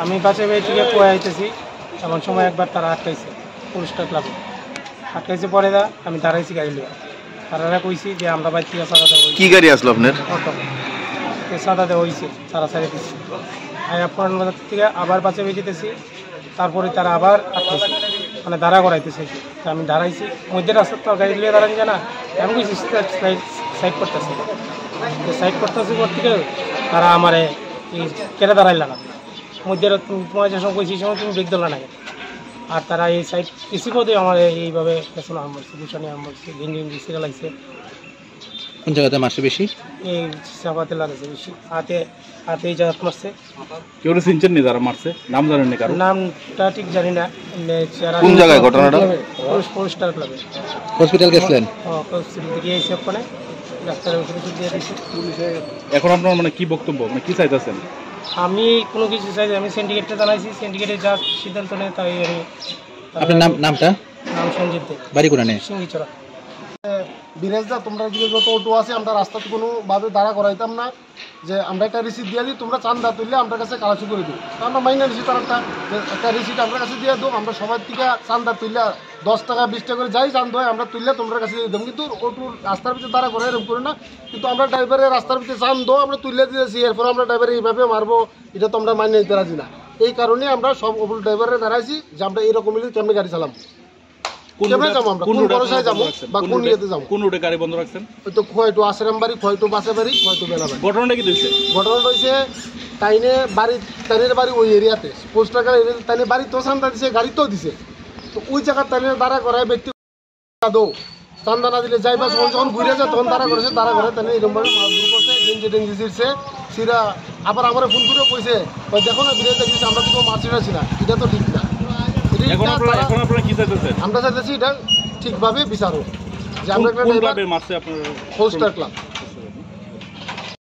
আমি বাসে বাড়ি থেকে কয়ে আইতেছি, এমন সময় একবার তারা আটকাইছে পুলিশটা ক্লাবে আটকাইছে। পরে আমি দাঁড়াইছি গাড়ি লিয়ে, তারা কইছি যে আমরা বাইর থেকে সাদা দেওয়া। কি গাড়ি আসলো আপনার? অটো সাদা দেওয়া হয়েছে, তারা সাইডে দিচ্ছি। আমি আপনার বাজার থেকে আবার বাসে বেঁচেতেছি, তারপরে তারা আবার আটকাইছে, মানে দাঁড়া করাইতেছে। আমি দাঁড়াইছি মধ্যে রাস্তার, তো গাড়ি লিয়ে দাঁড়ান জানা, আমি কইছি সাইড করতেছি। সাইড করতেছি পর থেকে তারা আমার কেটে দাঁড়াইল না মধ্যে। তোমার যে সময় কইছি সময় তুমি ব্রেক দিল না, আর তারা এই সাইড কিছু পদে আমার এইভাবে পেছনে আম করছে, ভূষণে আম করছে, গেঞ্জি সিরিয়াল লাগছে। কোন জায়গাতে মারছে বেশি? এই চাপাতে লাগছে বেশি, হাতে হাতে এই জায়গা মারছে। কেউ চিনছেন নি যারা মারছে? নাম জানেন না কারো? নামটা ঠিক জানি না। কোন জায়গায় ঘটনাটা? ফরেস্টার ক্লাবে। হসপিটাল গেছিলেন? হসপিটাল থেকে এসে ওখানে ডাক্তারের ওষুধ দিয়ে দিয়েছি। এখন আপনার মানে কি বক্তব্য, মানে কি চাইতেছেন? আমি কোনো কিছু চাই, আমি সিন্ডিকেটটা জানাইছি, সিন্ডিকেটে যা সিদ্ধান্ত নেয় তাই আমি। আপনার নামটা? নাম সঞ্জিত দে, বাড়ি কোথায়? সিঙ্গিচড়া। বিরেজদা, তোমরা যে যত অটো আছে আমরা রাস্তাতে কোনোভাবে দাঁড়া করাইতাম না, যে আমরা একটা রিসিট দিয়ে দিই, তোমরা চান্দা তুললে আমরা কাছে কালাচি করে দিই। আমরা মাইনে নিচ্ছি তার একটা রিসিট আমরা কাছে দিয়ে দেবো। আমরা সবার থেকে চান্দা তুললে 10 টাকা 20 টাকা করে যাই চান্দা হয়, আমরা তুললে তোমরা কাছে দিয়ে দেবো। কিন্তু অটো রাস্তার ভিতরে দাঁড়া করে এরকম করে না, কিন্তু আমরা ড্রাইভারের রাস্তার ভিতরে চান্দো আমরা তুলে দিয়েছি, এরপর আমরা ড্রাইভারে এইভাবে মারবো, এটা তো আমরা মাইনে নিতে রাজি না। এই কারণে আমরা সব অটো ড্রাইভারে দাঁড়াইছি যে আমরা এরকম কেমনি গাড়ি চালাম, কেমনে যাবো আমরা, কোন ভরসায় যাবো বা কোন ইয়েতে যাবো। কোন রুটে গাড়ি বন্ধ রাখছেন? হয়তো খয়টো আশ্রাম বাড়ি, খয়টো বাসে বাড়ি, খয়টো বেলা বাড়ি। ঘটনাটা কি হয়েছে? ঘটনাটা হয়েছে তাইনের বাড়ি ওই এরিয়াতে, পোস্টার তাইনের বাড়ি তো চান্দা দিছে, গাড়িতেও দিছে। তো ওই জায়গার তাইনের দাঁড়া করায় ব্যক্তি দো চান্দা না দিলে যাই বা যখন ঘুরে যায় তখন দাঁড়া করেছে, দাঁড়া করে তাই এরকমভাবে মারধর করছে, গেঞ্জি টেঞ্জি ছিঁড়ছে সিরা। আবার আমার ফোন করে কইছে দেখো না বিরে দেখছি আমরা তো মারছি না, এটা তো ঠিক না। আমরা চাইতেছি এটা ঠিকভাবে বিচারো, যে আমরা মারছে আপনার পোস্টার ক্লাব।